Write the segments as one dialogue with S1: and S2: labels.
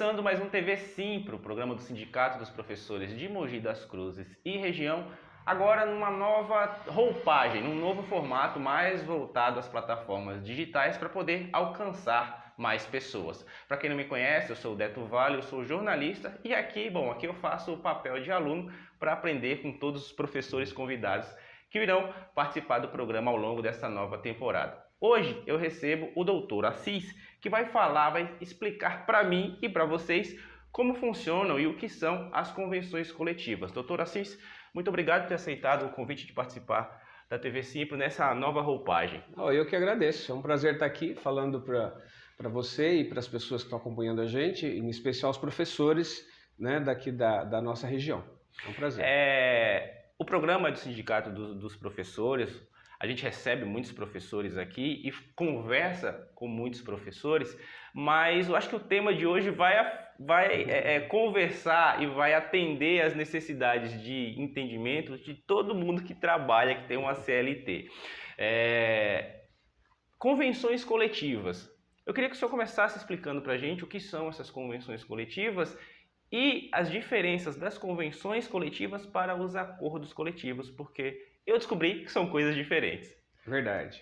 S1: Começando mais um TV Simpro, o programa do Sindicato dos Professores de Mogi das Cruzes e região, agora numa nova roupagem, num novo formato mais voltado às plataformas digitais para poder alcançar mais pessoas. Para quem não me conhece, eu sou o Deto Vale, eu sou jornalista e aqui eu faço o papel de aluno para aprender com todos os professores convidados que irão participar do programa ao longo dessa nova temporada. Hoje eu recebo o Dr. Assis, que vai explicar para mim e para vocês como funcionam e o que são as convenções coletivas. Dr. Assis, muito obrigado por ter aceitado o convite de participar da TV Simpro nessa nova roupagem.
S2: Eu que agradeço, é um prazer estar aqui falando para você e para as pessoas que estão acompanhando a gente, em especial os professores, né, daqui da nossa região. É um prazer.
S1: O programa do Sindicato dos Professores, a gente recebe muitos professores aqui e conversa com muitos professores, mas eu acho que o tema de hoje vai conversar e vai atender às necessidades de entendimento de todo mundo que trabalha, que tem uma CLT. Convenções coletivas. Eu queria que o senhor começasse explicando para a gente o que são essas convenções coletivas e as diferenças das convenções coletivas para os acordos coletivos, porque eu descobri que são coisas diferentes.
S2: Verdade.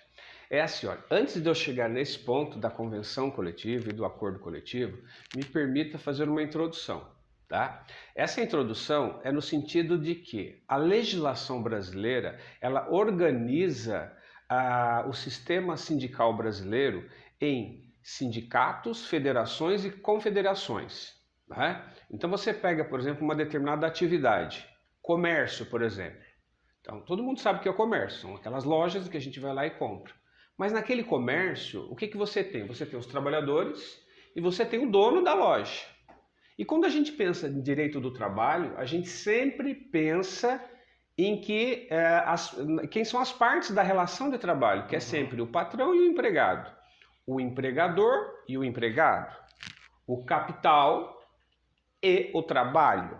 S2: É assim, olha, antes de eu chegar nesse ponto da convenção coletiva e do acordo coletivo, me permita fazer uma introdução, tá? Essa introdução é no sentido de que a legislação brasileira, ela organiza o sistema sindical brasileiro em sindicatos, federações e confederações. Então você pega, por exemplo, uma determinada atividade, comércio, por exemplo. Então todo mundo sabe o que é o comércio, são aquelas lojas que a gente vai lá e compra. Mas naquele comércio, o que você tem? Você tem os trabalhadores e você tem o dono da loja. E quando a gente pensa em direito do trabalho, a gente sempre pensa em quem são as partes da relação de trabalho, que é sempre o patrão e o empregado, o empregador e o empregado, o capital e o trabalho.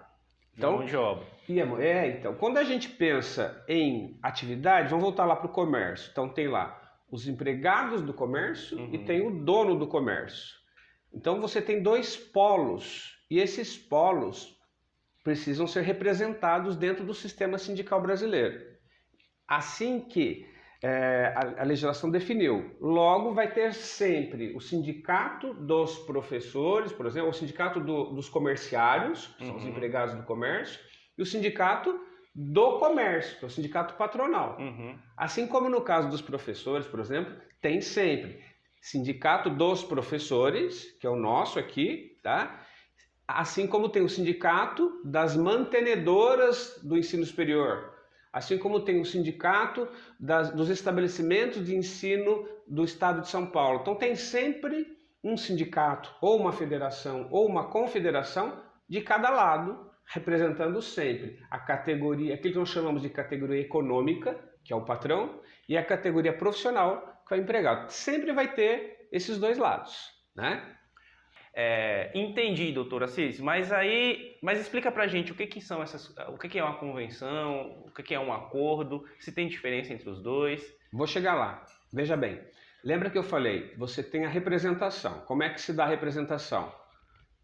S1: Então, mão de obra.
S2: Então, quando a gente pensa em atividade, vamos voltar lá para o comércio. Então tem lá os empregados do comércio e tem o dono do comércio. Então você tem dois polos e esses polos precisam ser representados dentro do sistema sindical brasileiro. Assim que a legislação definiu. Logo vai ter sempre o sindicato dos professores, por exemplo, o sindicato dos comerciários, que são os empregados do comércio, e o sindicato do comércio, que é o sindicato patronal. Assim como no caso dos professores, por exemplo, tem sempre sindicato dos professores, que é o nosso aqui, tá? Assim como tem o sindicato das mantenedoras do ensino superior, assim como tem o sindicato dos estabelecimentos de ensino do estado de São Paulo. Então tem sempre um sindicato, ou uma federação, ou uma confederação de cada lado, representando sempre a categoria, aquilo que nós chamamos de categoria econômica, que é o patrão, e a categoria profissional, que é o empregado. Sempre vai ter esses dois lados, né?
S1: Entendi, doutor Assis, mas explica pra gente o que são o que é uma convenção, o que é um acordo, se tem diferença entre os dois.
S2: Vou chegar lá. Veja bem, lembra que eu falei, você tem a representação. Como é que se dá a representação?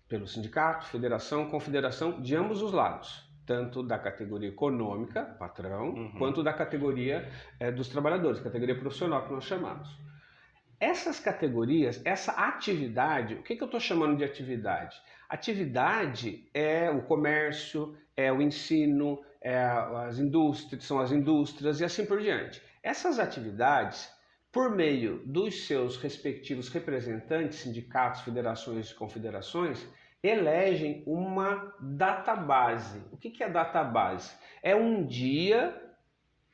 S2: Pelo sindicato, federação, confederação, de ambos os lados. Tanto da categoria econômica, patrão, quanto da categoria dos trabalhadores, categoria profissional que nós chamamos. Essas categorias, essa atividade, o que eu estou chamando de atividade? Atividade é o comércio, é o ensino, são as indústrias e assim por diante. Essas atividades, por meio dos seus respectivos representantes, sindicatos, federações e confederações, elegem uma database. O que é database? É um dia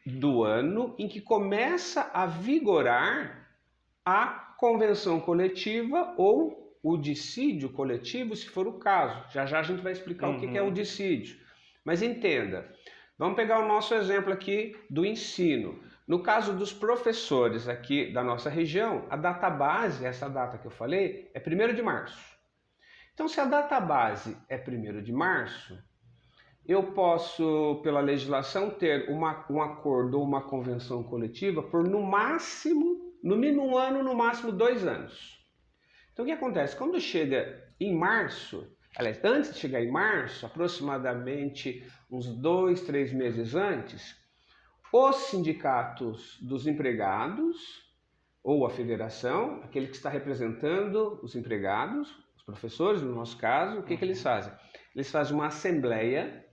S2: do ano em que começa a vigorar a convenção coletiva ou o dissídio coletivo, se for o caso. Já já a gente vai explicar o que é o dissídio. Mas entenda, vamos pegar o nosso exemplo aqui do ensino. No caso dos professores aqui da nossa região, a database, essa data que eu falei, é 1º de março. Então, se a database é 1º de março, eu posso, pela legislação, ter um acordo ou uma convenção coletiva por no mínimo um ano, no máximo 2 anos. Então o que acontece? Quando chega em março, aliás, antes de chegar em março, aproximadamente uns 2, 3 meses antes, os sindicatos dos empregados, ou a federação, aquele que está representando os empregados, os professores, no nosso caso, o que eles fazem? Eles fazem uma assembleia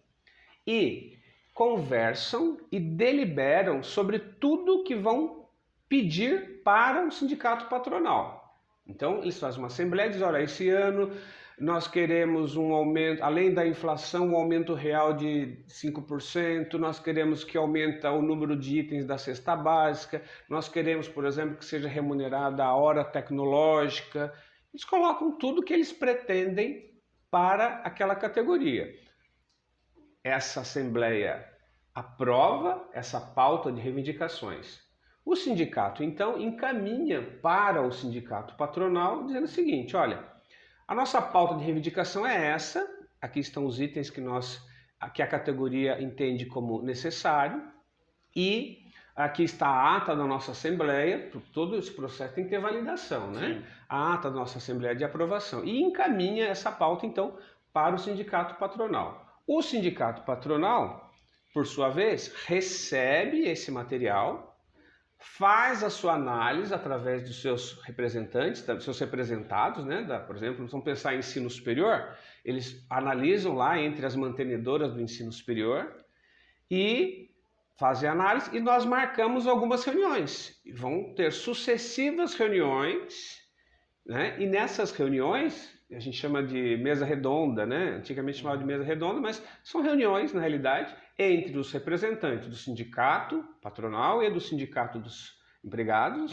S2: e conversam e deliberam sobre tudo que vão pedir para o sindicato patronal. Então, eles fazem uma assembleia e dizem, olha, esse ano nós queremos um aumento, além da inflação, um aumento real de 5%, nós queremos que aumente o número de itens da cesta básica, nós queremos, por exemplo, que seja remunerada a hora tecnológica. Eles colocam tudo que eles pretendem para aquela categoria. Essa assembleia aprova essa pauta de reivindicações. O sindicato, então, encaminha para o sindicato patronal dizendo o seguinte, olha, a nossa pauta de reivindicação é essa, aqui estão os itens que a categoria entende como necessário e aqui está a ata da nossa assembleia, todo esse processo tem que ter validação, né? Sim. A ata da nossa assembleia de aprovação e encaminha essa pauta, então, para o sindicato patronal. O sindicato patronal, por sua vez, recebe esse material, faz a sua análise através dos seus representantes, dos seus representados, né? Por exemplo, vamos pensar em ensino superior, eles analisam lá entre as mantenedoras do ensino superior e fazem a análise e nós marcamos algumas reuniões. E vão ter sucessivas reuniões, né? E nessas reuniões, a gente chama de mesa redonda, né? Antigamente chamava de mesa redonda, mas são reuniões, na realidade, entre os representantes do sindicato patronal e do sindicato dos empregados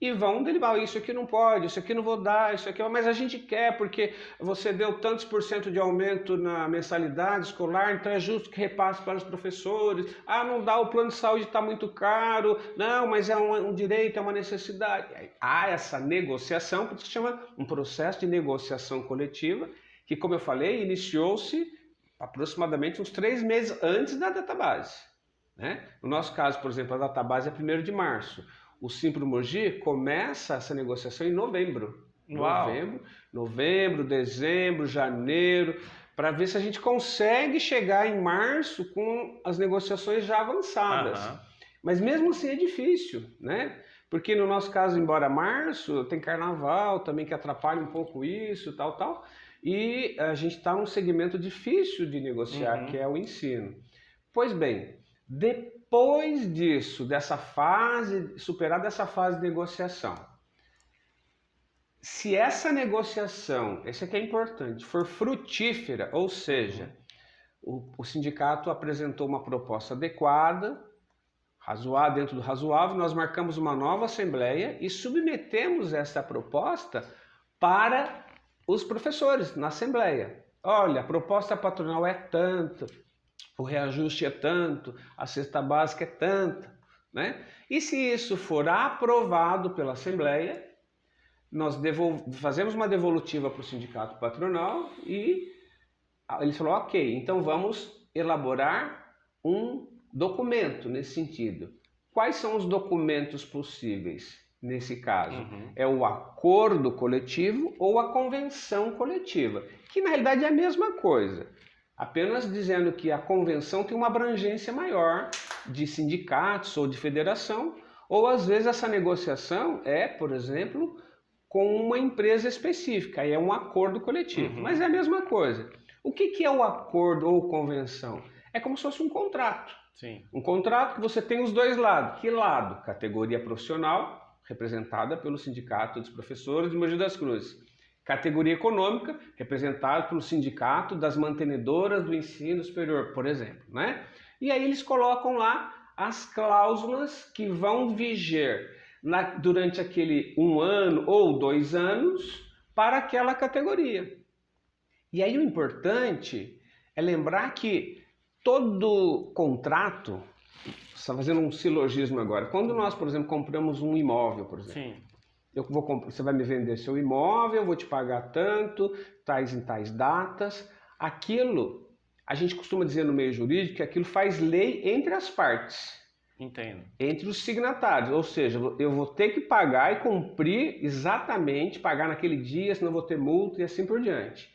S2: e vão deliberar, isso aqui não pode, isso aqui não vou dar, isso aqui, mas a gente quer porque você deu tantos % de aumento na mensalidade escolar, então é justo que repasse para os professores. Ah, não dá, o plano de saúde está muito caro, não, mas é um direito, é uma necessidade. Há essa negociação, por isso que se chama um processo de negociação coletiva, que, como eu falei, iniciou-se aproximadamente uns 3 meses antes da database, né? No nosso caso, por exemplo, a database é 1º de março. O Simpro Mogi começa essa negociação em novembro.
S1: Uau.
S2: Novembro, dezembro, janeiro, para ver se a gente consegue chegar em março com as negociações já avançadas. Mas mesmo assim é difícil, né? Porque no nosso caso, embora março, tem carnaval também que atrapalha um pouco isso, tal. E a gente está num segmento difícil de negociar, que é o ensino. Pois bem, depois disso, superada essa fase de negociação, se essa negociação, esse aqui é importante, for frutífera, ou seja, o sindicato apresentou uma proposta adequada, razoável, dentro do razoável, nós marcamos uma nova assembleia e submetemos essa proposta para os professores na assembleia. Olha, a proposta patronal é tanto, o reajuste é tanto, a cesta básica é tanta, né? E se isso for aprovado pela assembleia, nós fazemos uma devolutiva para o sindicato patronal e eles falaram, ok, então vamos elaborar um documento nesse sentido. Quais são os documentos possíveis? Nesse caso, é o acordo coletivo ou a convenção coletiva, que na realidade é a mesma coisa, apenas dizendo que a convenção tem uma abrangência maior de sindicatos ou de federação, ou às vezes essa negociação é, por exemplo, com uma empresa específica, aí é um acordo coletivo, mas é a mesma coisa. O que é o acordo ou convenção? É como se fosse um contrato.
S1: Sim.
S2: Um contrato que você tem os dois lados. Que lado? Categoria profissional, representada pelo Sindicato dos Professores de Mogi das Cruzes. Categoria econômica, representada pelo Sindicato das Mantenedoras do Ensino Superior, por exemplo, né? E aí eles colocam lá as cláusulas que vão viger durante aquele 1 ano ou 2 anos para aquela categoria. E aí o importante é lembrar que todo contrato, você está fazendo um silogismo agora, quando nós, por exemplo, compramos um imóvel, por exemplo,
S1: Sim.
S2: Você vai me vender seu imóvel, eu vou te pagar tanto, tais em tais datas, aquilo, a gente costuma dizer no meio jurídico que aquilo faz lei entre as partes.
S1: Entendo.
S2: Entre os signatários, ou seja, eu vou ter que pagar e cumprir exatamente, pagar naquele dia, senão vou ter multa e assim por diante.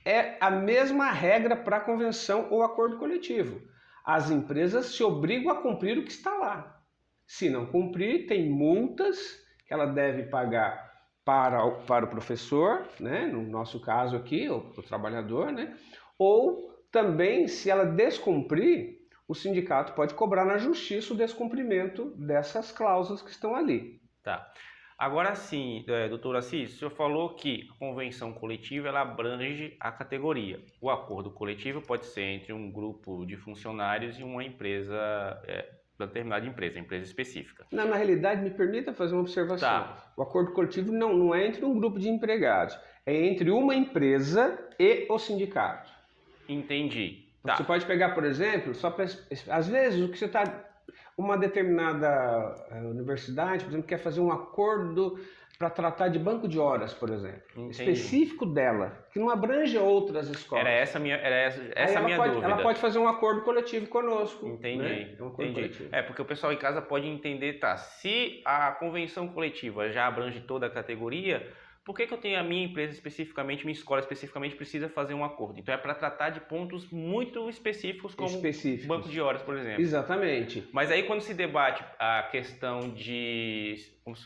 S2: É a mesma regra para a convenção ou acordo coletivo. As empresas se obrigam a cumprir o que está lá. Se não cumprir, tem multas que ela deve pagar para o professor, né? No nosso caso aqui, o trabalhador, né? Ou também, se ela descumprir, o sindicato pode cobrar na justiça o descumprimento dessas cláusulas que estão ali.
S1: Tá. Agora sim, doutor Assis, o senhor falou que a convenção coletiva ela abrange a categoria. O acordo coletivo pode ser entre um grupo de funcionários e uma empresa, determinada empresa específica.
S2: Não, na realidade, me permita fazer uma observação.
S1: Tá.
S2: O acordo coletivo não é entre um grupo de empregados, é entre uma empresa e o sindicato.
S1: Entendi.
S2: Você
S1: Tá.
S2: pode pegar, por exemplo, às vezes o que você está... Uma determinada universidade, por exemplo, quer fazer um acordo para tratar de banco de horas, por exemplo, específico dela, que não abrange outras escolas.
S1: Era essa a minha dúvida.
S2: Ela pode fazer um acordo coletivo conosco.
S1: Entendi,
S2: né? Um acordo coletivo.
S1: Porque o pessoal em casa pode entender, tá, se a convenção coletiva já abrange toda a categoria, por que eu tenho a minha empresa especificamente, minha escola especificamente, precisa fazer um acordo? Então é para tratar de pontos muito específicos, como banco de horas, por exemplo.
S2: Exatamente.
S1: Mas aí quando se debate a questão de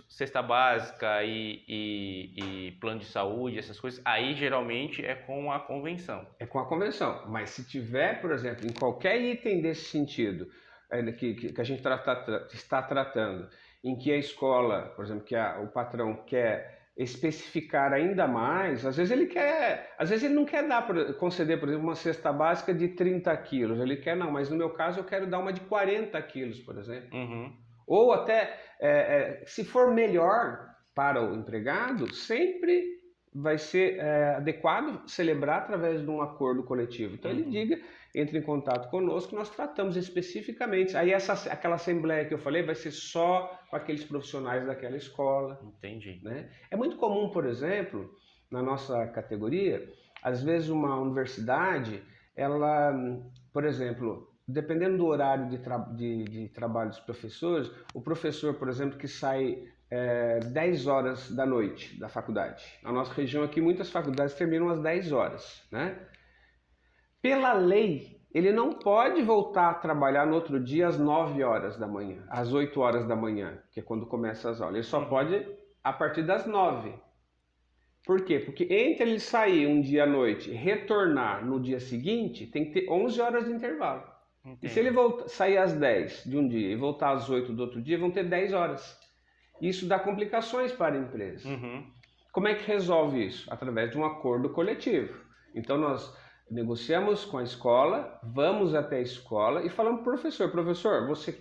S1: cesta básica e plano de saúde, essas coisas, aí geralmente é com a convenção.
S2: É com a convenção. Mas se tiver, por exemplo, em qualquer item desse sentido, que a gente está tratando, em que a escola, por exemplo, que o patrão quer especificar ainda mais, às vezes ele não quer conceder, por exemplo, uma cesta básica de 30 quilos, ele quer, não, mas no meu caso eu quero dar uma de 40 quilos, por exemplo.
S1: Uhum.
S2: Ou até, se for melhor para o empregado, sempre vai ser adequado celebrar através de um acordo coletivo. Então ele entra em contato conosco, nós tratamos especificamente. Aí aquela assembleia que eu falei vai ser só com aqueles profissionais daquela escola.
S1: Entendi.
S2: Né? É muito comum, por exemplo, na nossa categoria, às vezes uma universidade, ela, por exemplo, dependendo do horário de trabalho dos professores, o professor, por exemplo, que sai 10 horas da noite da faculdade. Na nossa região aqui, muitas faculdades terminam às 10 horas. Né? Pela lei, ele não pode voltar a trabalhar no outro dia às 9 horas da manhã, às 8 horas da manhã, que é quando começa as aulas. Ele só pode a partir das 9. Por quê? Porque entre ele sair um dia à noite e retornar no dia seguinte, tem que ter 11 horas de intervalo. Entendi. E se ele sair às 10 de um dia e voltar às 8 do outro dia, vão ter 10 horas. Isso dá complicações para a empresa. Como é que resolve isso? Através de um acordo coletivo. Então nós negociamos com a escola, vamos até a escola e falamos para o professor, você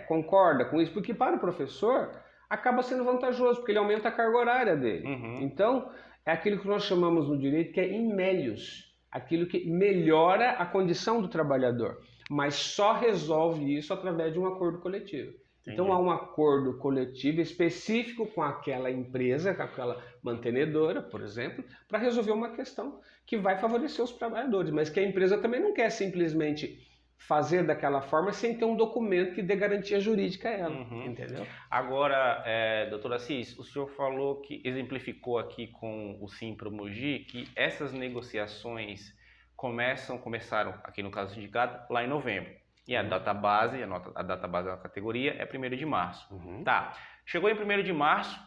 S2: concorda com isso? Porque para o professor acaba sendo vantajoso, porque ele aumenta a carga horária dele. Então, é aquilo que nós chamamos no direito que é in melius, aquilo que melhora a condição do trabalhador, mas só resolve isso através de um acordo coletivo. Entendi. Então há um acordo coletivo específico com aquela empresa, com aquela mantenedora, por exemplo, para resolver uma questão que vai favorecer os trabalhadores, mas que a empresa também não quer simplesmente fazer daquela forma sem ter um documento que dê garantia jurídica a ela, entendeu?
S1: Agora, doutor Assis, o senhor falou exemplificou aqui com o Simpro Mogi que essas negociações começaram, aqui no caso do sindicato, lá em novembro. E a data base da categoria é 1º de março. Tá. Chegou em 1º de março,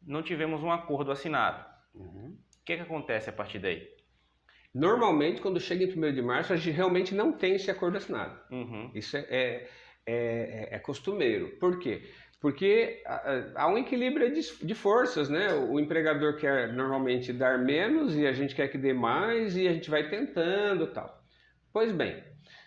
S1: não tivemos um acordo assinado. O que acontece a partir daí?
S2: Normalmente, quando chega em 1º de março, a gente realmente não tem esse acordo assinado. Isso é costumeiro. Por quê? Porque há um equilíbrio de forças, né? O empregador quer normalmente dar menos e a gente quer que dê mais e a gente vai tentando e tal. Pois bem,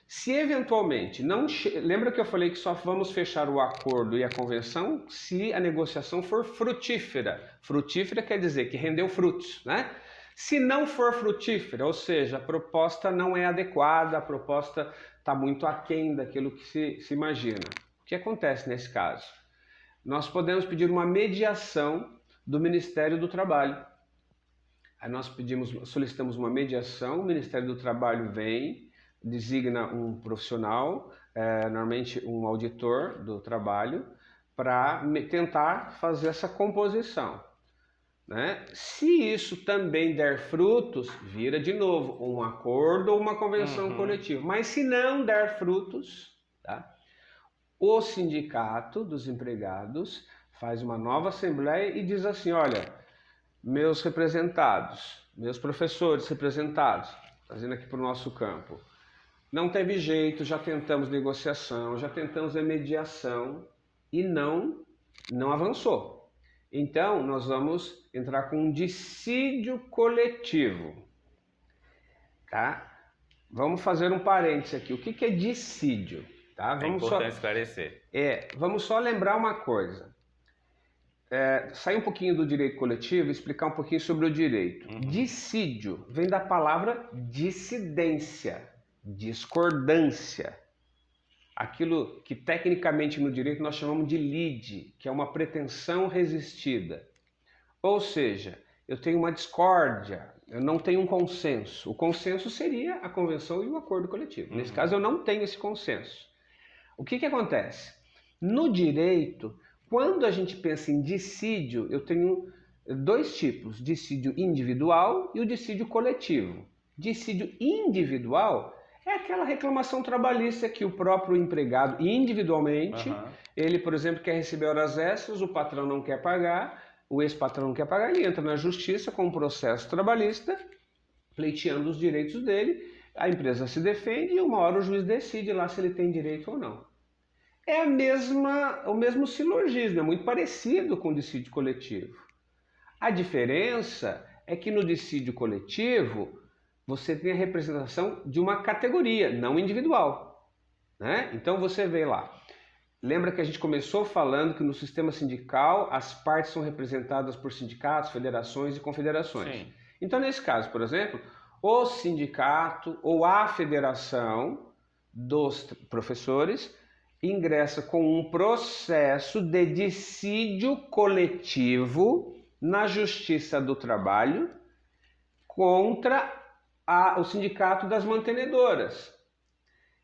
S2: se eventualmente não... Lembra que eu falei que só vamos fechar o acordo e a convenção se a negociação for frutífera. Frutífera quer dizer que rendeu frutos, né? Se não for frutífera, ou seja, a proposta não é adequada, a proposta está muito aquém daquilo que se imagina. O que acontece nesse caso? Nós podemos pedir uma mediação do Ministério do Trabalho. Aí nós solicitamos uma mediação, o Ministério do Trabalho vem, designa um profissional, normalmente um auditor do trabalho, para tentar fazer essa composição, né? Se isso também der frutos, vira de novo um acordo ou uma convenção coletiva. Mas se não der frutos, tá? O sindicato dos empregados faz uma nova assembleia e diz assim: olha, meus representados, meus professores representados, trazendo aqui para o nosso campo, não teve jeito, já tentamos negociação, já tentamos a mediação e não avançou. Então, nós vamos entrar com um dissídio coletivo, tá? Vamos fazer um parênteses aqui. O que é dissídio? Tá?
S1: É importante esclarecer.
S2: Vamos só lembrar uma coisa. Sair um pouquinho do direito coletivo e explicar um pouquinho sobre o direito. Dissídio vem da palavra dissidência, discordância. Aquilo que tecnicamente no direito nós chamamos de lide, que é uma pretensão resistida. Ou seja, eu tenho uma discórdia, eu não tenho um consenso. O consenso seria a convenção e o acordo coletivo. Nesse caso, eu não tenho esse consenso. O que acontece? No direito, quando a gente pensa em dissídio, eu tenho dois tipos, dissídio individual e o dissídio coletivo. Dissídio individual é aquela reclamação trabalhista que o próprio empregado, individualmente, ele, por exemplo, quer receber horas extras, o patrão não quer pagar, o ex-patrão não quer pagar, ele entra na justiça com um processo trabalhista, pleiteando os direitos dele, a empresa se defende e uma hora o juiz decide lá se ele tem direito ou não. É o mesmo silogismo, é muito parecido com o dissídio coletivo. A diferença é que no dissídio coletivo você tem a representação de uma categoria, não individual, né? Então você vê lá, lembra que a gente começou falando que no sistema sindical as partes são representadas por sindicatos, federações e confederações.
S1: Sim.
S2: Então nesse caso, por exemplo, o sindicato ou a federação dos professores ingressa com um processo de dissídio coletivo na Justiça do Trabalho contra o Sindicato das Mantenedoras.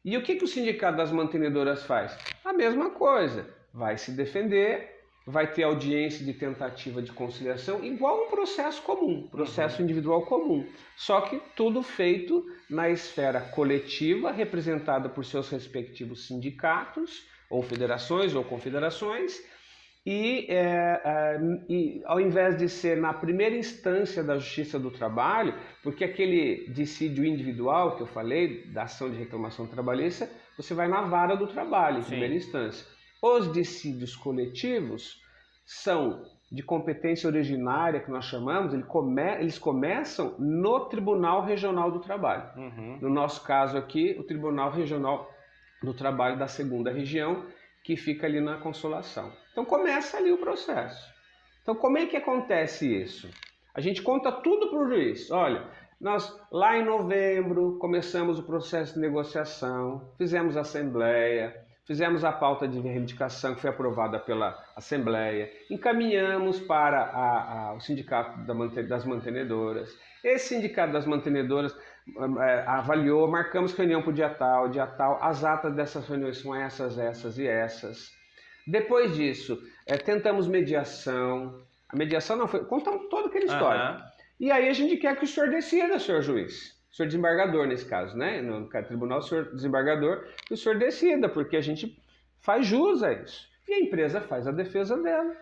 S2: E o que o Sindicato das Mantenedoras faz? A mesma coisa, vai se defender, vai ter audiência de tentativa de conciliação, igual um processo comum, processo individual comum, só que tudo feito na esfera coletiva, representada por seus respectivos sindicatos, ou federações ou confederações, e ao invés de ser na primeira instância da Justiça do Trabalho, porque aquele dissídio individual que eu falei, da ação de reclamação trabalhista, você vai na vara do trabalho, em primeira instância. Os dissídios coletivos são de competência originária, que nós chamamos, eles começam no Tribunal Regional do Trabalho. No nosso caso aqui, o Tribunal Regional do Trabalho da 2ª Região, que fica ali na Consolação. Então começa ali o processo. Então como é que acontece isso? A gente conta tudo para o juiz. Olha, nós lá em novembro começamos o processo de negociação, fizemos a assembleia, fizemos a pauta de reivindicação que foi aprovada pela Assembleia, encaminhamos para o Sindicato das Mantenedoras. Esse Sindicato das Mantenedoras avaliou, marcamos reunião para o dia tal, as atas dessas reuniões são essas e essas. Depois disso, tentamos mediação, a mediação não foi, contamos toda aquela história. E aí a gente quer que o senhor decida, senhor juiz. O senhor desembargador, nesse caso, né? No tribunal, o senhor desembargador, que o senhor decida, porque a gente faz jus a isso. E a empresa faz a defesa dela.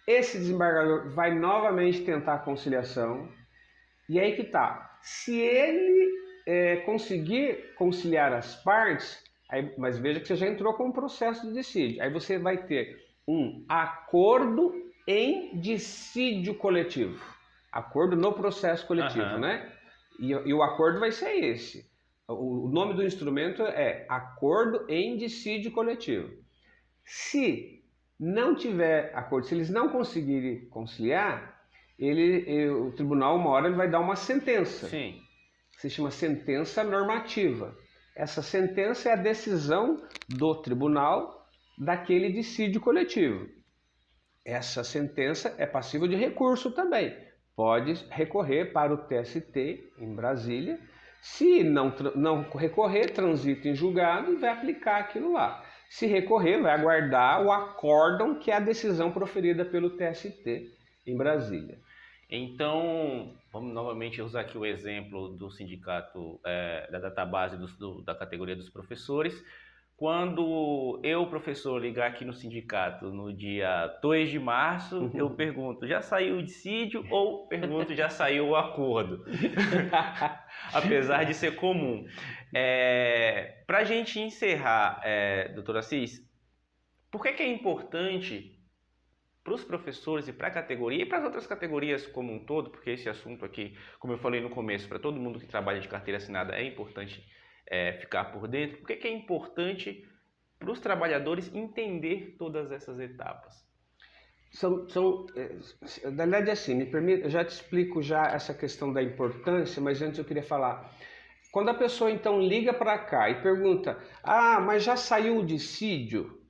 S2: Esse desembargador vai novamente tentar a conciliação. E aí que tá. Se ele conseguir conciliar as partes, mas veja que você já entrou com um processo de dissídio. Aí você vai ter um acordo em dissídio coletivo. Acordo no processo coletivo, né? E o acordo vai ser esse. O nome do instrumento é Acordo em Dissídio Coletivo. Se não tiver acordo, se eles não conseguirem conciliar, o tribunal, uma hora, ele vai dar uma sentença.
S1: Sim.
S2: Se chama sentença normativa. Essa sentença é a decisão do tribunal daquele dissídio coletivo. Essa sentença é passível de recurso também. Pode recorrer para o TST em Brasília, Se não recorrer, transita em julgado e vai aplicar aquilo lá. Se recorrer, vai aguardar o acórdão, que é a decisão proferida pelo TST em Brasília.
S1: Então, vamos novamente usar aqui o exemplo do sindicato, da database da categoria dos professores. Quando eu, professor, ligar aqui no sindicato no dia 2 de março, eu pergunto, já saiu o dissídio ou pergunto, já saiu o acordo? Apesar de ser comum. Para a gente encerrar, doutora Assis, por que é importante para os professores e para a categoria e para as outras categorias como um todo, porque esse assunto aqui, como eu falei no começo, para todo mundo que trabalha de carteira assinada é importante ficar por dentro. Por que é importante para os trabalhadores entender todas essas etapas?
S2: Na verdade, assim, me permita, eu já te explico já essa questão da importância, mas antes eu queria falar. Quando a pessoa então liga para cá e pergunta, mas já saiu o dissídio?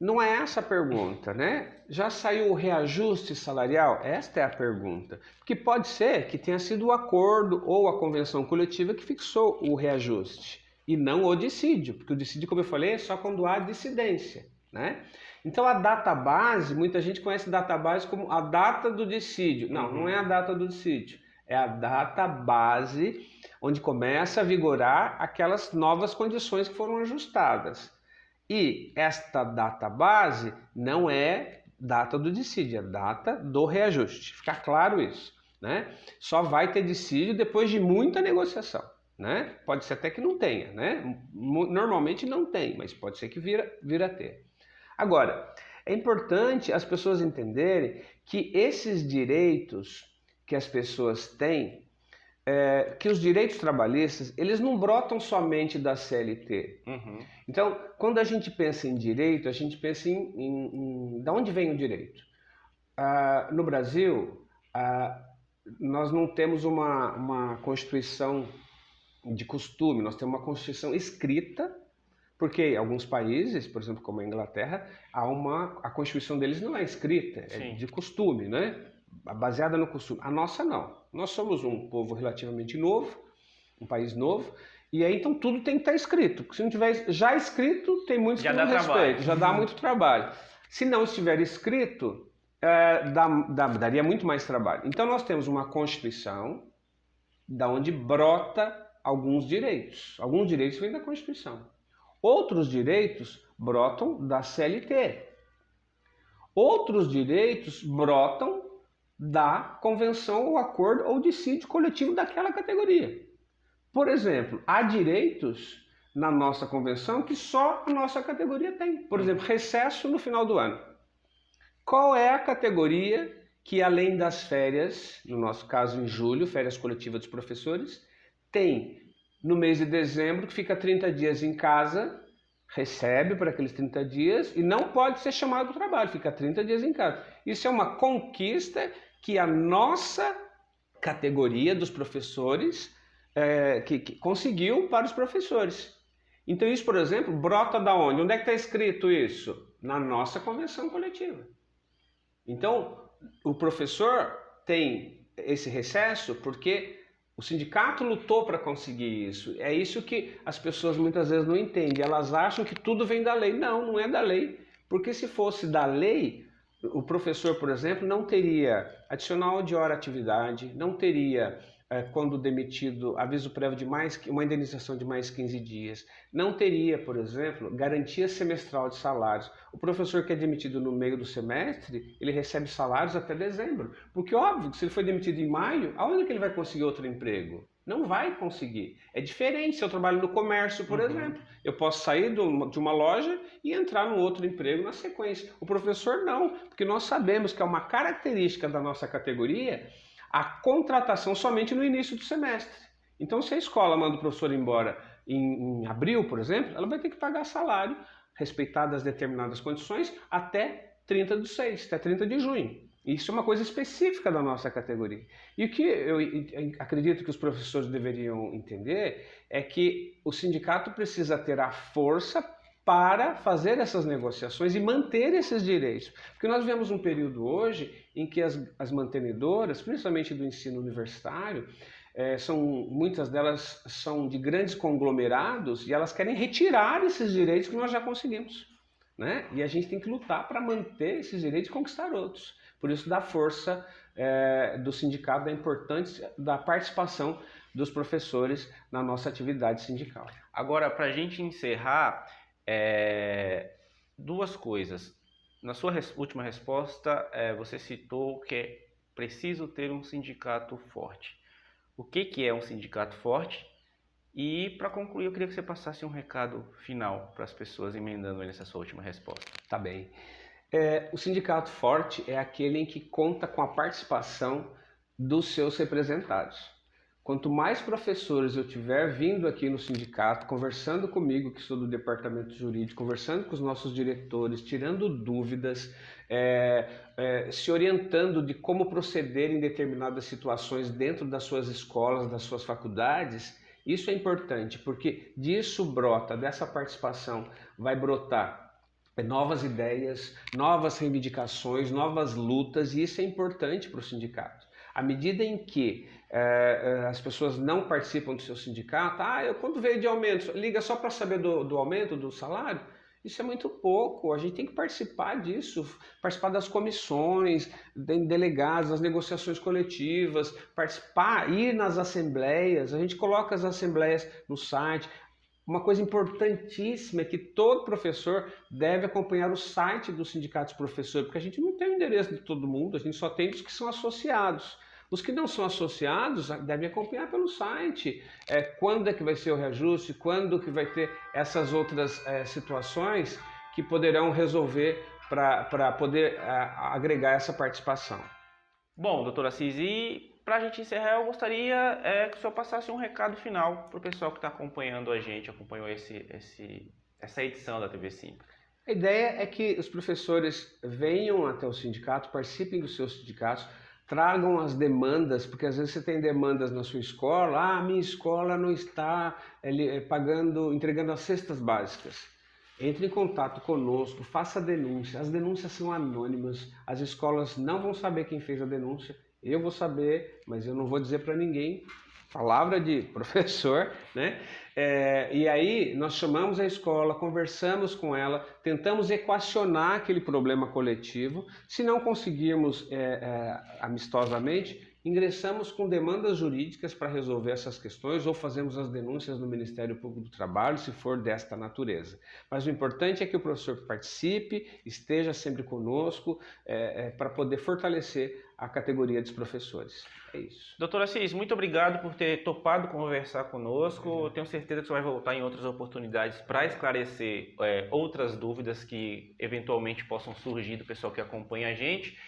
S2: Não é essa a pergunta, né? Já saiu o reajuste salarial? Esta é a pergunta. Porque pode ser que tenha sido o acordo ou a convenção coletiva que fixou o reajuste e não o dissídio, porque o dissídio, como eu falei, é só quando há dissidência, né? Então a data base, muita gente conhece a data base como a data do dissídio. Não, não é a data do dissídio. É a data base onde começa a vigorar aquelas novas condições que foram ajustadas. E esta data base não é data do dissídio, é data do reajuste. Fica claro isso, né? Só vai ter dissídio depois de muita negociação, né? Pode ser até que não tenha, né? Normalmente não tem, mas pode ser que vira a ter. Agora, é importante as pessoas entenderem que esses direitos que as pessoas têm, que os direitos trabalhistas, eles não brotam somente da CLT. Então, quando a gente pensa em direito, a gente pensa de onde vem o direito? No Brasil, nós não temos uma Constituição de costume, nós temos uma Constituição escrita, porque em alguns países, por exemplo, como a Inglaterra, a Constituição deles não é escrita, é de costume, né? Baseada no costume. A nossa não. Nós somos um povo relativamente novo, um país novo, e aí então tudo tem que estar escrito, porque se não tiver já escrito, tem muitos que não respeitam, já dá muito trabalho. Se não estiver escrito, daria muito mais trabalho. Então nós temos uma Constituição da onde brota alguns direitos. Alguns direitos vêm da Constituição. Outros direitos brotam da CLT. Outros direitos brotam da convenção ou acordo ou dissídio coletivo daquela categoria. Por exemplo, há direitos na nossa convenção que só a nossa categoria tem. Por exemplo, recesso no final do ano. Qual é a categoria que, além das férias, no nosso caso em julho, férias coletivas dos professores, tem no mês de dezembro, que fica 30 dias em casa, recebe por aqueles 30 dias e não pode ser chamado para o trabalho, fica 30 dias em casa. Isso é uma conquista que a nossa categoria dos professores que conseguiu para os professores. Então isso, por exemplo, brota da onde? Onde é que está escrito isso? Na nossa convenção coletiva. Então, o professor tem esse recesso porque o sindicato lutou para conseguir isso. É isso que as pessoas muitas vezes não entendem. Elas acham que tudo vem da lei. Não, não é da lei. Porque se fosse da lei, o professor, por exemplo, não teria adicional de hora atividade, não teria, quando demitido, aviso prévio de uma indenização de mais 15 dias, não teria, por exemplo, garantia semestral de salários. O professor que é demitido no meio do semestre, ele recebe salários até dezembro. Porque, óbvio, que se ele foi demitido em maio, aonde que ele vai conseguir outro emprego? Não vai conseguir. É diferente se eu trabalho no comércio, por exemplo. Eu posso sair de uma loja e entrar num outro emprego na sequência. O professor não, porque nós sabemos que é uma característica da nossa categoria a contratação somente no início do semestre. Então, se a escola manda o professor embora em abril, por exemplo, ela vai ter que pagar salário, respeitadas determinadas condições, até 30/6, até 30 de junho. Isso é uma coisa específica da nossa categoria. E o que eu acredito que os professores deveriam entender é que o sindicato precisa ter a força para fazer essas negociações e manter esses direitos. Porque nós vivemos um período hoje em que as mantenedoras, principalmente do ensino universitário, muitas delas são de grandes conglomerados e elas querem retirar esses direitos que nós já conseguimos, né? E a gente tem que lutar para manter esses direitos e conquistar outros. Por isso, da força do sindicato, da importância da participação dos professores na nossa atividade sindical.
S1: Agora, para a gente encerrar, duas coisas. Na sua última resposta, você citou que é preciso ter um sindicato forte. O que é um sindicato forte? E, para concluir, eu queria que você passasse um recado final para as pessoas, emendando nessa sua última resposta.
S2: Tá bem. O sindicato forte é aquele em que conta com a participação dos seus representados. Quanto mais professores eu tiver vindo aqui no sindicato, conversando comigo, que sou do departamento jurídico, conversando com os nossos diretores, tirando dúvidas, se orientando de como proceder em determinadas situações dentro das suas escolas, das suas faculdades, isso é importante, porque disso brota, dessa participação, vai brotar novas ideias, novas reivindicações, novas lutas, e isso é importante para o sindicato. À medida em que as pessoas não participam do seu sindicato, quando veio de aumento, liga só para saber do aumento do salário, isso é muito pouco. A gente tem que participar disso, participar das comissões, delegados, das negociações coletivas, participar, ir nas assembleias. A gente coloca as assembleias no site. Uma coisa importantíssima é que todo professor deve acompanhar o site do sindicato dos professores, porque a gente não tem o endereço de todo mundo, a gente só tem dos que são associados. Os que não são associados devem acompanhar pelo site. Quando é que vai ser o reajuste, quando que vai ter essas outras situações que poderão resolver para poder agregar essa participação.
S1: Bom, doutor Assis, e para a gente encerrar, eu gostaria que o senhor passasse um recado final para o pessoal que está acompanhando a gente, acompanhou essa edição da TV Simples.
S2: A ideia é que os professores venham até o sindicato, participem dos seus sindicatos, tragam as demandas, porque às vezes você tem demandas na sua escola, a minha escola não está entregando as cestas básicas. Entre em contato conosco, faça a denúncia. As denúncias são anônimas, as escolas não vão saber quem fez a denúncia, eu vou saber, mas eu não vou dizer para ninguém, palavra de professor, né? E aí nós chamamos a escola, conversamos com ela, tentamos equacionar aquele problema coletivo. Se não conseguirmos amistosamente, ingressamos com demandas jurídicas para resolver essas questões ou fazemos as denúncias no Ministério Público do Trabalho, se for desta natureza. Mas o importante é que o professor participe, esteja sempre conosco, para poder fortalecer a categoria dos professores. É isso.
S1: Doutor Assis, muito obrigado por ter topado conversar conosco. Eu tenho certeza que você vai voltar em outras oportunidades para esclarecer outras dúvidas que eventualmente possam surgir do pessoal que acompanha a gente.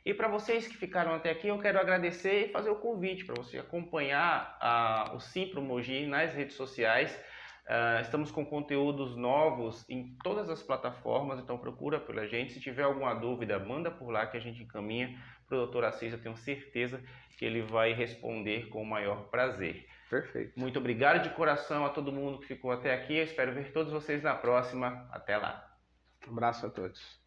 S1: E para vocês que ficaram até aqui, eu quero agradecer e fazer o convite para você acompanhar o Simpro Mogi nas redes sociais. Estamos com conteúdos novos em todas as plataformas, então procura pela gente. Se tiver alguma dúvida, manda por lá que a gente encaminha para o Dr. Assis. Eu tenho certeza que ele vai responder com o maior prazer.
S2: Perfeito.
S1: Muito obrigado de coração a todo mundo que ficou até aqui. Eu espero ver todos vocês na próxima. Até lá.
S2: Um abraço a todos.